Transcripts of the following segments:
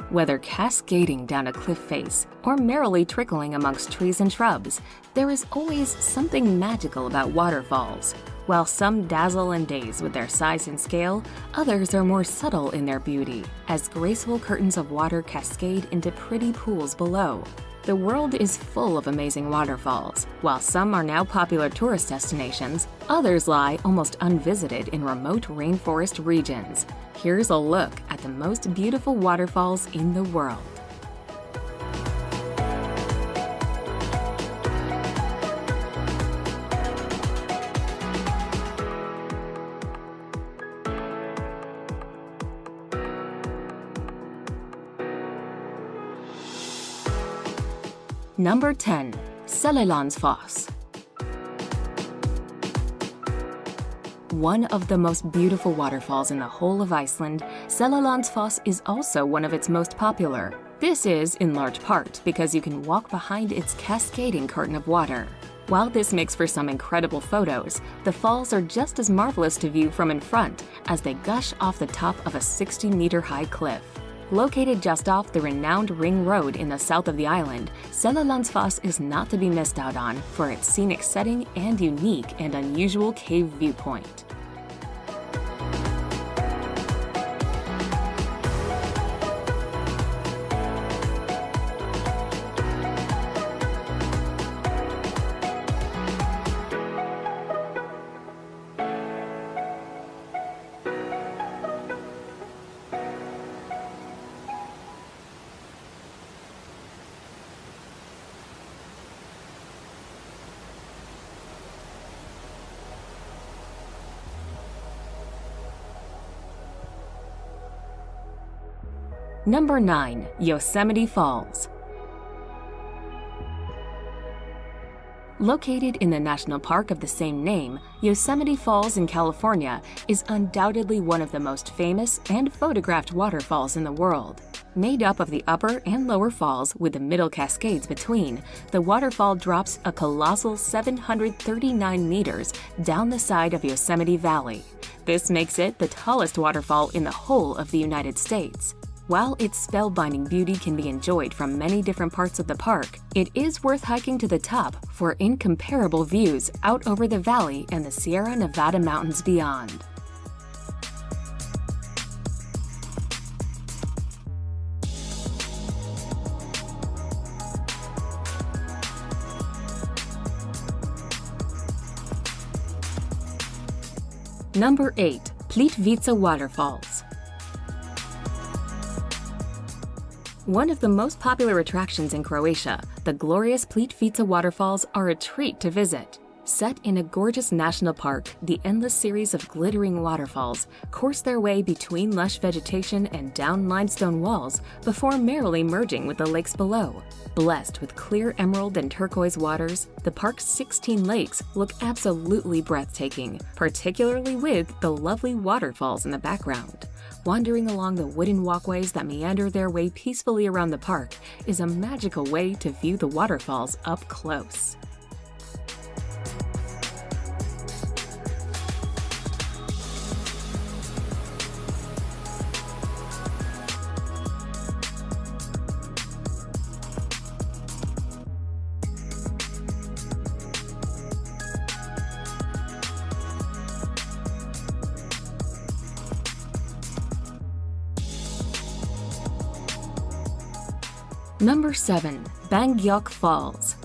Whether cascading down a cliff face or merrily trickling amongst trees and shrubs, there is always something magical about waterfalls. While some dazzle and daze with their size and scale, others are more subtle in their beauty, as graceful curtains of water cascade into pretty pools below. The world is full of amazing waterfalls. While some are now popular tourist destinations, others lie almost unvisited in remote rainforest regions. Here's a look at the most beautiful waterfalls in the world. Number 10. Seljalandsfoss. One of the most beautiful waterfalls in the whole of Iceland, Seljalandsfoss is also one of its most popular. This is, in large part, because you can walk behind its cascading curtain of water. While this makes for some incredible photos, the falls are just as marvelous to view from in front as they gush off the top of a 60-meter-high cliff. Located just off the renowned Ring Road in the south of the island, Seljalandsfoss is not to be missed out on for its scenic setting and unique and unusual cave viewpoint. Number 9. Yosemite Falls. Located in the national park of the same name, Yosemite Falls in California is undoubtedly one of the most famous and photographed waterfalls in the world. Made up of the upper and lower falls with the middle cascades between, the waterfall drops a colossal 739 meters down the side of Yosemite Valley. This makes it the tallest waterfall in the whole of the United States. While its spellbinding beauty can be enjoyed from many different parts of the park, it is worth hiking to the top for incomparable views out over the valley and the Sierra Nevada mountains beyond. Number 8. Plitvice Waterfalls. One of the most popular attractions in Croatia, the glorious Plitvice waterfalls are a treat to visit. Set in a gorgeous national park, the endless series of glittering waterfalls course their way between lush vegetation and down limestone walls before merrily merging with the lakes below. Blessed with clear emerald and turquoise waters, the park's 16 lakes look absolutely breathtaking, particularly with the lovely waterfalls in the background. Wandering along the wooden walkways that meander their way peacefully around the park is a magical way to view the waterfalls up close. Number 7. Bangkok Falls.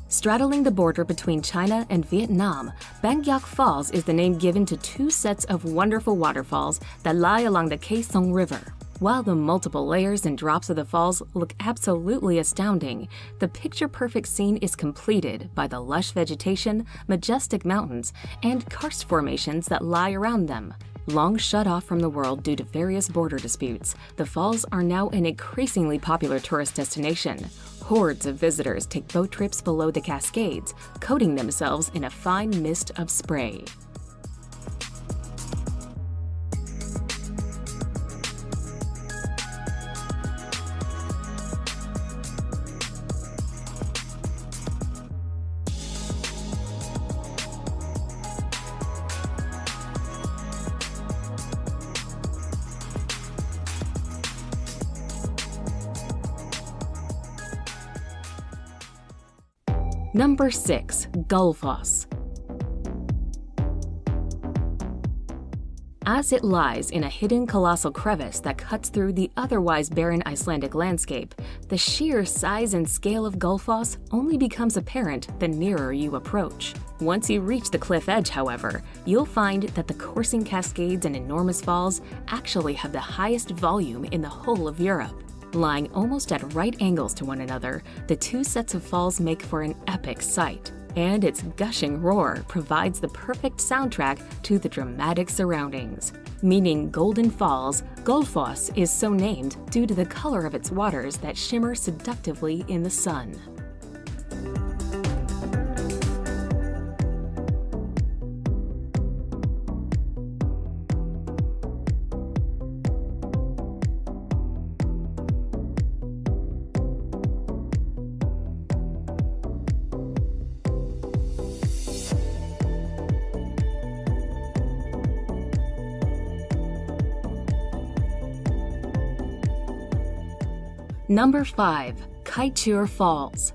Straddling the border between China and Vietnam, Bangkok Falls is the name given to two sets of wonderful waterfalls that lie along the Khe Song River. While the multiple layers and drops of the falls look absolutely astounding, the picture-perfect scene is completed by the lush vegetation, majestic mountains, and karst formations that lie around them. Long shut off from the world due to various border disputes, the falls are now an increasingly popular tourist destination. Hordes of visitors take boat trips below the Cascades, coating themselves in a fine mist of spray. Number 6. Gullfoss. As it lies in a hidden colossal crevice that cuts through the otherwise barren Icelandic landscape, the sheer size and scale of Gullfoss only becomes apparent the nearer you approach. Once you reach the cliff edge, however, you'll find that the coursing cascades and enormous falls actually have the highest volume in the whole of Europe. Lying almost at right angles to one another, the two sets of falls make for an epic sight. And its gushing roar provides the perfect soundtrack to the dramatic surroundings. Meaning Golden Falls, Gullfoss is so named due to the color of its waters that shimmer seductively in the sun. Number 5. Kaitur Falls.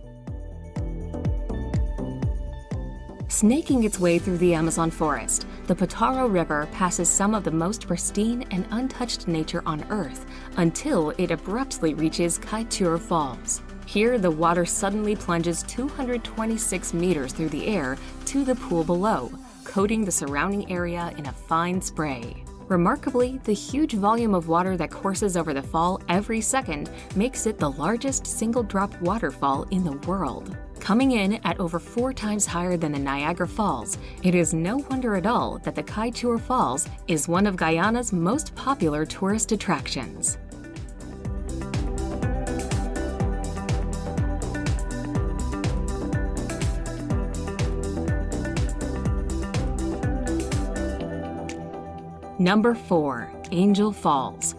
Snaking its way through the Amazon forest, the Potaro River passes some of the most pristine and untouched nature on Earth until it abruptly reaches Kaitur Falls. Here, the water suddenly plunges 226 meters through the air to the pool below, coating the surrounding area in a fine spray. Remarkably, the huge volume of water that courses over the fall every second makes it the largest single-drop waterfall in the world. Coming in at over 4 times higher than the Niagara Falls, it is no wonder at all that the Kaitur Falls is one of Guyana's most popular tourist attractions. Number 4. Angel Falls.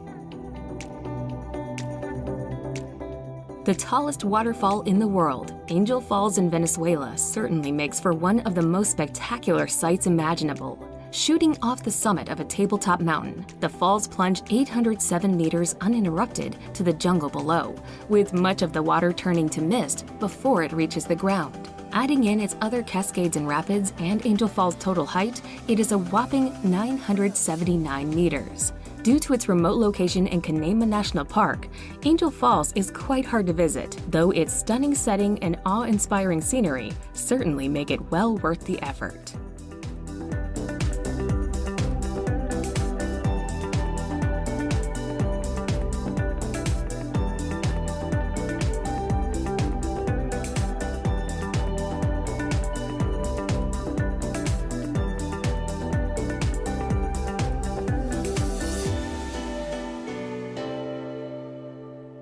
The tallest waterfall in the world, Angel Falls in Venezuela certainly makes for one of the most spectacular sights imaginable. Shooting off the summit of a tabletop mountain, the falls plunge 807 meters uninterrupted to the jungle below, with much of the water turning to mist before it reaches the ground. Adding in its other cascades and rapids and Angel Falls' total height, it is a whopping 979 meters. Due to its remote location in Canaima National Park, Angel Falls is quite hard to visit, though its stunning setting and awe-inspiring scenery certainly make it well worth the effort.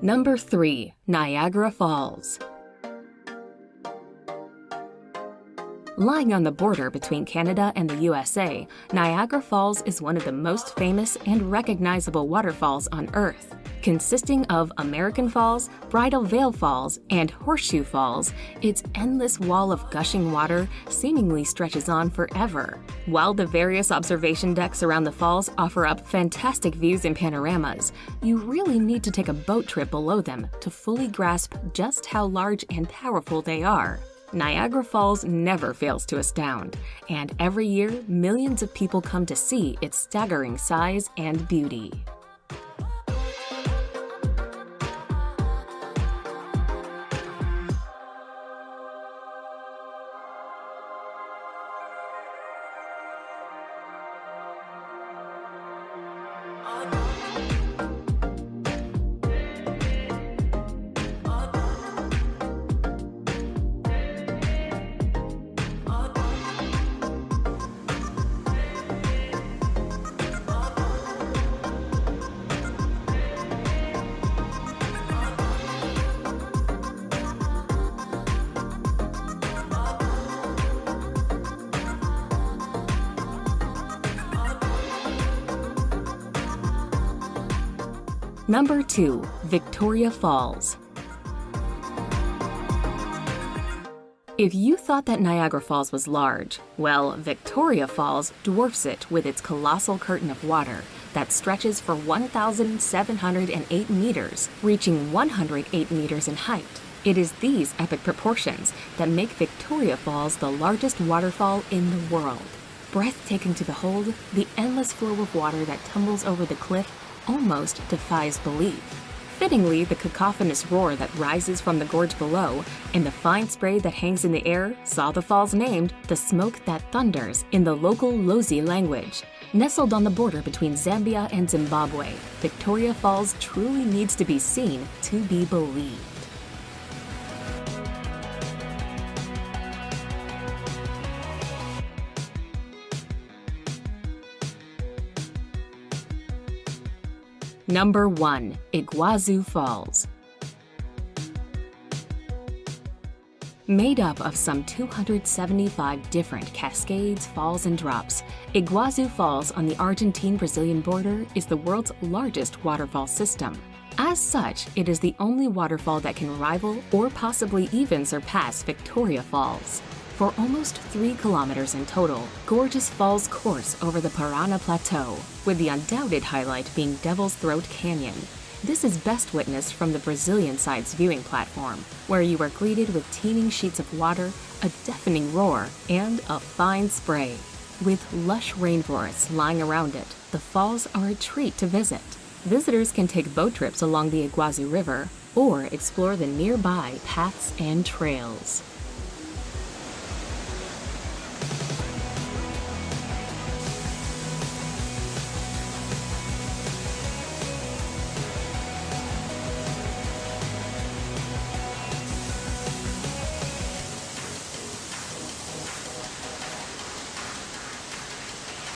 Number 3. Niagara Falls. Lying on the border between Canada and the USA, Niagara Falls is one of the most famous and recognizable waterfalls on Earth. Consisting of American Falls, Bridal Veil Falls, and Horseshoe Falls, its endless wall of gushing water seemingly stretches on forever. While the various observation decks around the falls offer up fantastic views and panoramas, you really need to take a boat trip below them to fully grasp just how large and powerful they are. Niagara Falls never fails to astound, and every year millions of people come to see its staggering size and beauty. Number 2. Victoria Falls. If you thought that Niagara Falls was large, well, Victoria Falls dwarfs it with its colossal curtain of water that stretches for 1,708 meters, reaching 108 meters in height. It is these epic proportions that make Victoria Falls the largest waterfall in the world. Breathtaking to behold, the endless flow of water that tumbles over the cliff almost defies belief. Fittingly, the cacophonous roar that rises from the gorge below and the fine spray that hangs in the air saw the falls named the smoke that thunders in the local Lozi language. Nestled on the border between Zambia and Zimbabwe, Victoria Falls truly needs to be seen to be believed. Number 1. Iguazu Falls. Made up of some 275 different cascades, falls, and drops, Iguazu Falls on the Argentine-Brazilian border is the world's largest waterfall system. As such, it is the only waterfall that can rival or possibly even surpass Victoria Falls. For almost 3 kilometers in total, gorgeous falls course over the Parana Plateau, with the undoubted highlight being Devil's Throat Canyon. This is best witnessed from the Brazilian side's viewing platform, where you are greeted with teeming sheets of water, a deafening roar, and a fine spray. With lush rainforests lying around it, the falls are a treat to visit. Visitors can take boat trips along the Iguazu River or explore the nearby paths and trails.